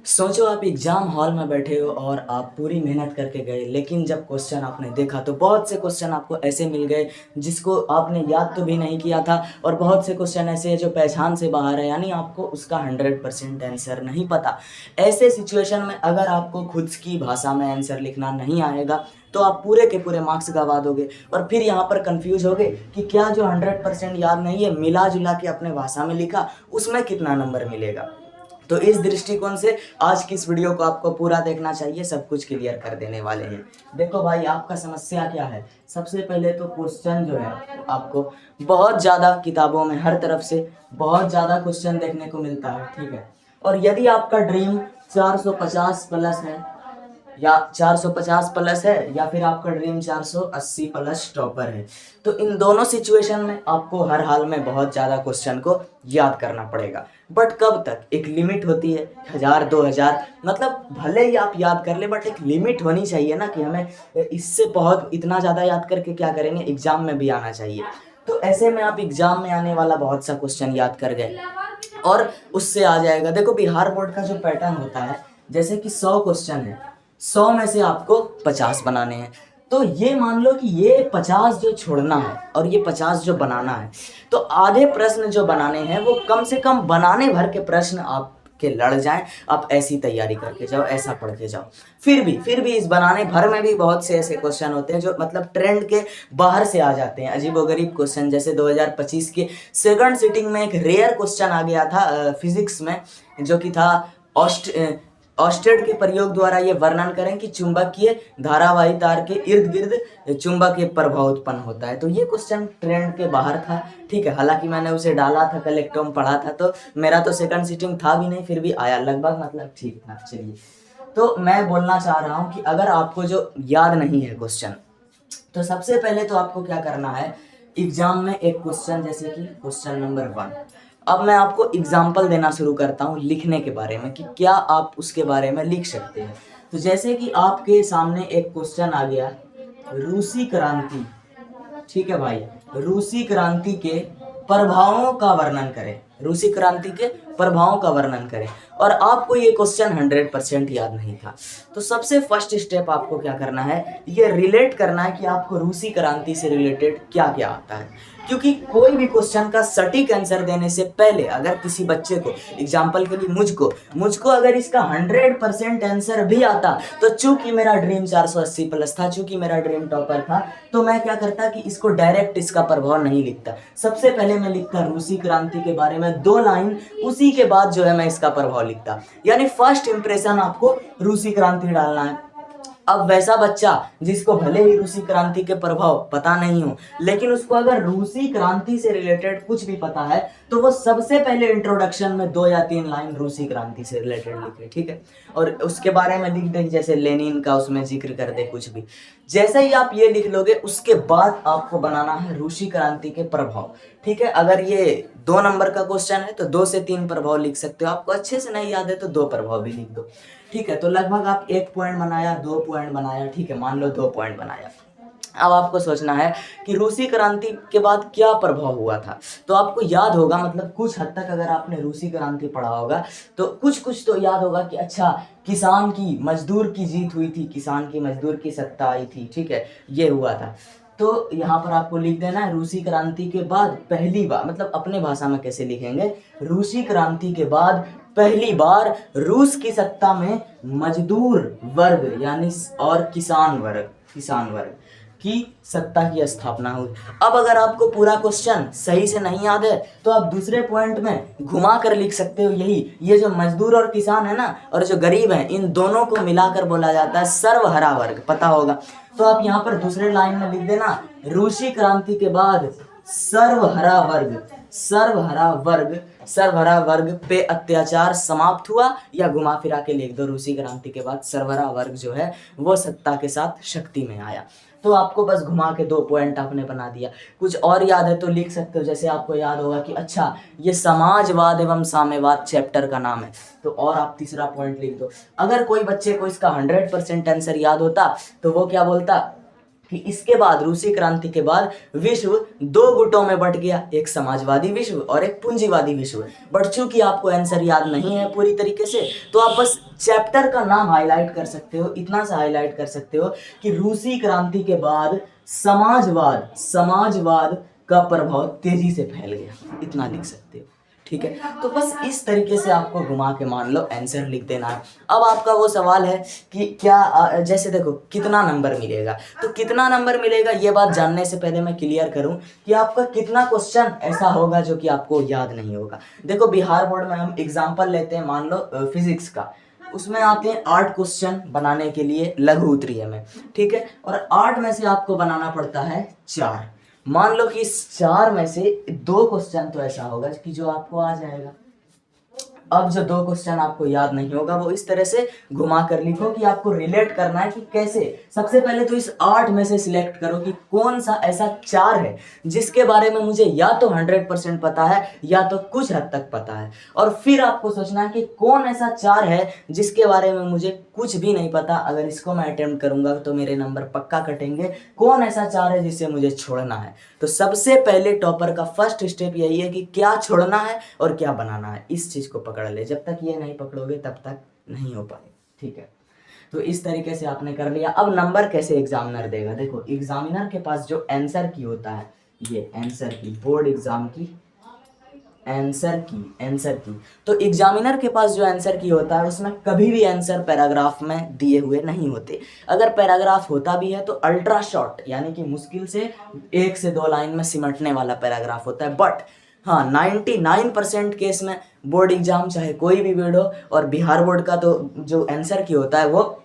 सोचो आप exam hall में बैठे हो और आप पूरी मेहनत करके गए, लेकिन जब क्वेश्चन आपने देखा तो बहुत से क्वेश्चन आपको ऐसे मिल गए जिसको आपने याद तो भी नहीं किया था, और बहुत से क्वेश्चन ऐसे हैं जो पहचान से बाहर है, यानी आपको उसका 100% आंसर नहीं पता। ऐसे सिचुएशन में अगर आपको खुद की भाषा में आंसर लिखना नहीं आएगा तो आप पूरे के पूरे मार्क्स गवा दोगे, और फिर यहाँ पर कंफ्यूज होगे कि क्या जो 100% याद नहीं है मिला जुला के अपने भाषा में लिखा उसमें कितना नंबर मिलेगा। तो इस दृष्टिकोण से आज की इस वीडियो को आपको पूरा देखना चाहिए, सब कुछ क्लियर कर देने वाले हैं। देखो भाई, आपका समस्या क्या है। सबसे पहले तो क्वेश्चन जो है आपको बहुत ज़्यादा किताबों में हर तरफ से बहुत ज़्यादा क्वेश्चन देखने को मिलता है, ठीक है। और यदि आपका ड्रीम 450 प्लस है या 450 प्लस है, या फिर आपका ड्रीम 480 प्लस टॉपर है, तो इन दोनों सिचुएशन में आपको हर हाल में बहुत ज़्यादा क्वेश्चन को याद करना पड़ेगा। बट कब तक, एक लिमिट होती है, 1000 2000, मतलब भले ही आप याद कर ले बट एक लिमिट होनी चाहिए ना, कि हमें इससे बहुत इतना ज़्यादा याद करके क्या करेंगे, एग्जाम में भी आना चाहिए। तो ऐसे में आप एग्जाम में आने वाला बहुत सा क्वेश्चन याद कर गए और उससे आ जाएगा। देखो, बिहार बोर्ड का जो पैटर्न होता है, जैसे कि 100 क्वेश्चन है, 100 में से आपको 50 बनाने हैं। तो ये मान लो कि ये 50 जो छोड़ना है और ये 50 जो बनाना है, तो आधे प्रश्न जो बनाने हैं वो कम से कम बनाने भर के प्रश्न आपके लड़ जाएं। आप ऐसी तैयारी करके जाओ, ऐसा पढ़ के जाओ। फिर भी इस बनाने भर में भी बहुत से ऐसे क्वेश्चन होते हैं जो मतलब ट्रेंड के बाहर से आ जाते हैं, अजीबोगरीब क्वेश्चन। जैसे 2025 के सेकंड सिटिंग में एक रेयर क्वेश्चन आ गया था फिजिक्स में, जो कि था ऑस्टेड के प्रयोग द्वारा ये वर्णन करें कि चुंबकीय धारावाही तार के इर्द गिर्द चुंबकीय प्रभाव उत्पन्न होता है। तो ये क्वेश्चन ट्रेंड के बाहर था, ठीक है। हालांकि मैंने उसे डाला था, कल एक टर्म पढ़ा था, तो मेरा तो सेकंड सिटिंग था भी नहीं, फिर भी आया लगभग, मतलब ठीक था। चलिए, तो मैं बोलना चाह रहा हूँ कि अगर आपको जो याद नहीं है क्वेश्चन, तो सबसे पहले तो आपको क्या करना है, एग्जाम में एक क्वेश्चन, जैसे कि क्वेश्चन नंबर 1। अब मैं आपको एग्जाम्पल देना शुरू करता हूँ लिखने के बारे में, कि क्या आप उसके बारे में लिख सकते हैं। तो जैसे कि आपके सामने एक क्वेश्चन आ गया, रूसी क्रांति, ठीक है भाई, रूसी क्रांति के प्रभावों का वर्णन करें, रूसी क्रांति के प्रभावों का वर्णन करें, और आपको ये क्वेश्चन 100% याद नहीं था। तो सबसे फर्स्ट स्टेप आपको क्या करना है, ये रिलेट करना है कि आपको रूसी क्रांति से रिलेटेड क्या क्या आता है। क्योंकि कोई भी क्वेश्चन का सटीक आंसर देने से पहले अगर किसी बच्चे को, एग्जाम्पल के लिए मुझको अगर इसका 100% आंसर भी आता, तो चूंकि मेरा ड्रीम 480 प्लस था, चूंकि मेरा ड्रीम टॉपर था, तो मैं क्या करता कि इसको डायरेक्ट इसका प्रभाव नहीं लिखता। सबसे पहले मैं लिखता रूसी क्रांति के बारे में 2 लाइन, उसी के बाद जो है मैं इसका प्रभाव लिखता। यानी फर्स्ट इंप्रेशन आपको रूसी क्रांति डालना है। अब वैसा बच्चा जिसको भले ही रूसी क्रांति के प्रभाव पता नहीं हो, लेकिन उसको अगर रूसी क्रांति से रिलेटेड कुछ भी पता है, तो वो सबसे पहले इंट्रोडक्शन में 2 या 3 लाइन रूसी क्रांति से रिलेटेड लिखे, ठीक है। और उसके बारे में लिख दे, जैसे लेनिन का उसमें जिक्र कर दे कुछ भी। जैसे ही आप ये लिख लोगे, उसके बाद आपको बनाना है रूसी क्रांति के प्रभाव, ठीक है। अगर ये 2 नंबर का क्वेश्चन है तो 2 से 3 प्रभाव लिख सकते हो। आपको अच्छे से नहीं याद है तो 2 प्रभाव भी लिख दो, ठीक है। तो लगभग आप 1 पॉइंट बनाया, 2 पॉइंट बनाया, ठीक है, मान लो 2 पॉइंट बनाया। अब आपको सोचना है कि रूसी क्रांति के बाद क्या प्रभाव हुआ था। तो आपको याद होगा, मतलब कुछ हद तक अगर आपने रूसी क्रांति पढ़ा होगा तो कुछ तो याद होगा कि अच्छा, किसान की मजदूर की जीत हुई थी, किसान की मजदूर की सत्ता आई थी, ठीक है, ये हुआ था। तो यहाँ पर आपको लिख देना है रूसी क्रांति के बाद पहली बार, मतलब अपने भाषा में कैसे लिखेंगे, रूसी क्रांति के बाद पहली बार रूस की सत्ता में मजदूर वर्ग यानी और किसान वर्ग की सत्ता की स्थापना हुई। अब अगर आपको पूरा क्वेश्चन सही से नहीं याद है तो आप दूसरे पॉइंट में घुमा कर लिख सकते हो, यही ये जो मजदूर और किसान है ना, और जो गरीब है, इन दोनों को मिलाकर बोला जाता है सर्वहरा वर्ग, पता होगा। तो आप यहाँ पर दूसरे लाइन में लिख देना, रूसी क्रांति के बाद सर्वहरा वर्ग पे अत्याचार समाप्त हुआ, या घुमा फिरा के लिख दो, रूसी क्रांति के बाद सर्वहरा वर्ग जो है वो सत्ता के साथ शक्ति में आया। तो आपको बस घुमा के 2 पॉइंट आपने बना दिया। कुछ और याद है तो लिख सकते हो, जैसे आपको याद होगा कि अच्छा, ये समाजवाद एवं साम्यवाद चैप्टर का नाम है, तो और आप तीसरा पॉइंट लिख दो। अगर कोई बच्चे को इसका 100% आंसर याद होता तो वो क्या बोलता कि इसके बाद रूसी क्रांति के बाद विश्व दो गुटों में बट गया, एक समाजवादी विश्व और एक पूंजीवादी विश्व। बट चूंकि आपको आंसर याद नहीं है पूरी तरीके से, तो आप बस चैप्टर का नाम हाईलाइट कर सकते हो, इतना सा हाईलाइट कर सकते हो कि रूसी क्रांति के बाद समाजवाद का प्रभाव तेजी से फैल गया, इतना लिख सकते हो। ठीक है, तो बस इस तरीके से आपको घुमा के मान लो आंसर लिख देना है। अब आपका वो सवाल है कि क्या जैसे देखो कितना नंबर मिलेगा, तो कितना नंबर मिलेगा ये बात जानने से पहले मैं क्लियर करूं कि आपका कितना क्वेश्चन ऐसा होगा जो कि आपको याद नहीं होगा। देखो बिहार बोर्ड में हम एग्जाम्पल लेते हैं, मान लो फिजिक्स का, उसमें आते हैं 8 क्वेश्चन बनाने के लिए लघु उत्तरीय में। ठीक है, और 8 में से आपको बनाना पड़ता है 4। मान लो कि इस 4 में से 2 क्वेश्चन तो ऐसा होगा कि जो आपको आ जाएगा। अब जो 2 क्वेश्चन आपको याद नहीं होगा वो इस तरह से घुमा कर लिखो कि आपको रिलेट करना है कि कैसे। सबसे पहले तो इस 8 में से सिलेक्ट करो कि कौन सा ऐसा 4 है जिसके बारे में मुझे या तो 100% पता है या तो कुछ हद तक पता है, और फिर आपको सोचना है कि कौन ऐसा 4 है जिसके बारे में मुझे कुछ भी नहीं पता, अगर इसको मैं अटेम्प्ट करूंगा तो मेरे नंबर पक्का कटेंगे। कौन ऐसा 4 है जिससे मुझे छोड़ना है। तो सबसे पहले टॉपर का फर्स्ट स्टेप यही है कि क्या छोड़ना है और क्या बनाना है, इस चीज को पकड़ ले। जब तक ये नहीं पकड़ोगे तब तक नहीं हो पाएगा। ठीक है, तो इस तरीके से आपने कर लिया। अब नंबर कैसे एग्जामिनर देगा, देखो एग्जामिनर के पास जो आंसर की होता है, ये आंसर की, बोर्ड एग्जाम की आंसर की, तो एग्जामिनर के पास जो आंसर की होता है उसमें कभी भी आंसर पैराग्राफ में दिए हुए नहीं होते। अगर पैराग्राफ होता भी है तो अल्ट्रा शॉर्ट, यानी कि मुश्किल से 1 से 2 लाइन में सिमटने वाला पैराग्राफ होता है। बट हाँ 99% केस में बोर्ड एग्जाम चाहे कोई भी बोर्ड हो, और बिहार बोर्ड का तो जो आंसर की होता है वो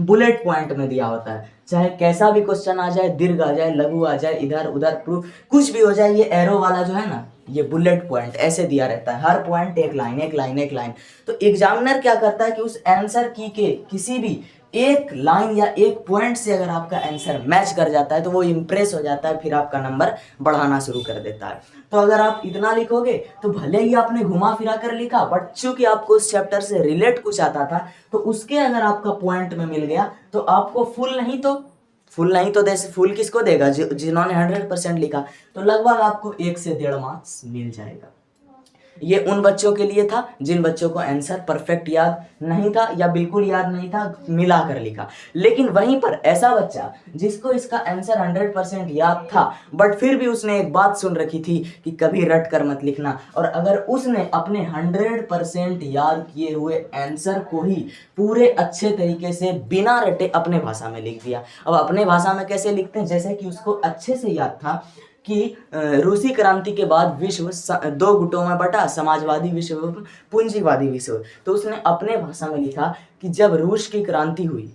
बुलेट पॉइंट में दिया होता है। चाहे कैसा भी क्वेश्चन आ जाए, दीर्घ आ जाए, लघु आ जाए, इधर उधर प्रूफ कुछ भी हो जाए, ये एरो वाला जो है ना, ये बुलेट पॉइंट ऐसे दिया रहता है, हर पॉइंट एक लाइन एक लाइन एक लाइन। तो एग्जामिनर क्या करता है कि उस आंसर की के किसी भी एक लाइन या एक पॉइंट से अगर आपका आंसर मैच कर जाता है तो वो इंप्रेस हो जाता है, फिर आपका नंबर बढ़ाना शुरू कर देता है। तो अगर आप इतना लिखोगे तो भले ही आपने घुमा फिरा कर लिखा, बट चूंकि आपको उस चैप्टर से रिलेट कुछ आता था तो उसके अगर आपका पॉइंट में मिल गया तो आपको फुल नहीं तो जैसे फुल किसको देगा, जिन्होंने 100% लिखा, तो लगभग आपको 1 से 1.5 मार्क्स मिल जाएगा। ये उन बच्चों के लिए था जिन बच्चों को आंसर परफेक्ट याद नहीं था या बिल्कुल याद नहीं था, मिला कर लिखा। लेकिन वहीं पर ऐसा बच्चा जिसको इसका आंसर 100% याद था, बट फिर भी उसने एक बात सुन रखी थी कि कभी रट कर मत लिखना, और अगर उसने अपने 100% याद किए हुए आंसर को ही पूरे अच्छे तरीके से बिना रटे अपने भाषा में लिख दिया। अब अपने भाषा में कैसे लिखते हैं, जैसे कि उसको अच्छे से याद था कि रूसी क्रांति के बाद विश्व 2 गुटों में बटा, समाजवादी विश्व, पूंजीवादी विश्व। तो उसने अपने भाषा में लिखा कि जब रूस की क्रांति हुई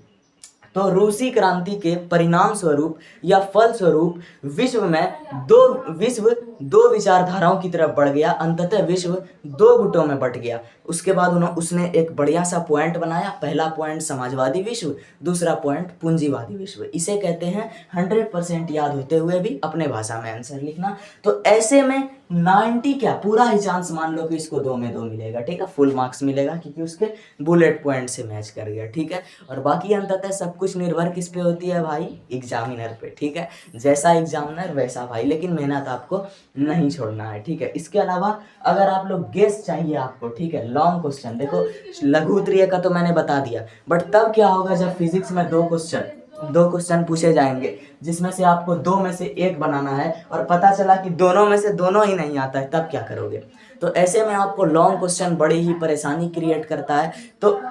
तो रूसी क्रांति के परिणाम स्वरूप या फल स्वरूप विश्व दो विचारधाराओं की तरफ बढ़ गया, अंततः विश्व 2 गुटों में बट गया। उसके बाद उसने एक बढ़िया सा पॉइंट बनाया, पहला पॉइंट समाजवादी विश्व, दूसरा पॉइंट पूंजीवादी विश्व। इसे कहते हैं 100% याद होते हुए भी अपने भाषा में आंसर लिखना। तो ऐसे में 90 क्या पूरा ही चांस मान लो कि इसको 2 में 2 मिलेगा। ठीक है, फुल मार्क्स मिलेगा क्योंकि उसके बुलेट पॉइंट से मैच कर गया। ठीक है, और बाकी अंततः सब कुछ निर्भर किस पे होती है भाई, एग्जामिनर पे। ठीक है, जैसा एग्जामिनर वैसा भाई, लेकिन मेहनत आपको नहीं छोड़ना है। ठीक है, इसके अलावा अगर आप लोग गेस चाहिए आपको, ठीक है, लॉन्ग क्वेश्चन, देखो लघु उत्तरीय का तो मैंने बता दिया, बट तब क्या होगा जब फिजिक्स में 2 क्वेश्चन पूछे जाएंगे जिसमें से आपको 2 में से 1 बनाना है, और पता चला कि दोनों में से दोनों ही नहीं आता है, तब क्या करोगे। तो ऐसे में आपको लॉन्ग क्वेश्चन बड़ी ही परेशानी क्रिएट करता है। तो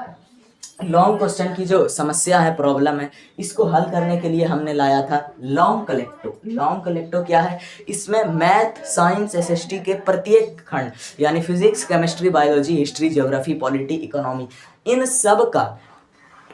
लॉन्ग क्वेश्चन की जो समस्या है, प्रॉब्लम है, इसको हल करने के लिए हमने लाया था लॉन्ग कलेक्टो। क्या है, इसमें मैथ, साइंस, एसएसटी के प्रत्येक खंड, यानी physics, chemistry, biology, history, geography, polity, economy, इन सब का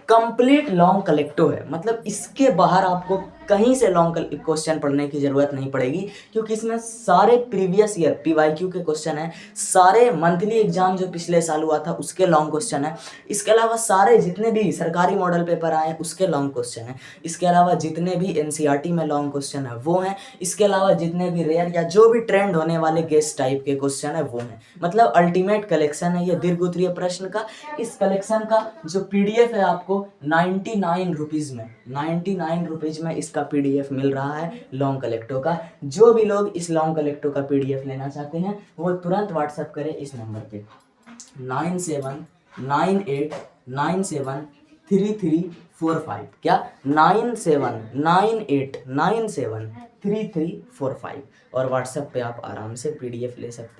कंप्लीट लॉन्ग कलेक्टो है। मतलब इसके बाहर आपको कहीं से लॉन्ग क्वेश्चन पढ़ने की जरूरत नहीं पड़ेगी, क्योंकि इसमें सारे प्रीवियस ईयर पीवाईक्यू के क्वेश्चन है, सारे मंथली एग्जाम जो पिछले साल हुआ था उसके लॉन्ग क्वेश्चन है, इसके अलावा सारे जितने भी सरकारी मॉडल पेपर आए हैं उसके लॉन्ग क्वेश्चन है, इसके अलावा जितने भी एनसीईआरटी में लॉन्ग क्वेश्चन है वो हैं, इसके अलावा जितने भी रेयर या जो भी ट्रेंड होने वाले गेस्ट टाइप के क्वेश्चन है वो हैं। मतलब अल्टीमेट कलेक्शन है ये दीर्घ उत्तरीय प्रश्न का। इस कलेक्शन का जो PDF है आपको 99 रुपीज़ में, 99 रुपीज़ में इसका इसका पीडीएफ मिल रहा है लॉन्ग कलेक्टो का। जो भी लोग इस लॉन्ग कलेक्टो का पीडीएफ लेना चाहते हैं वो तुरंत व्हाट्सअप करें इस नंबर पे 9798973345। क्या 9798973345। और व्हाट्सएप पे आप आराम से पीडीएफ ले सकते हैं।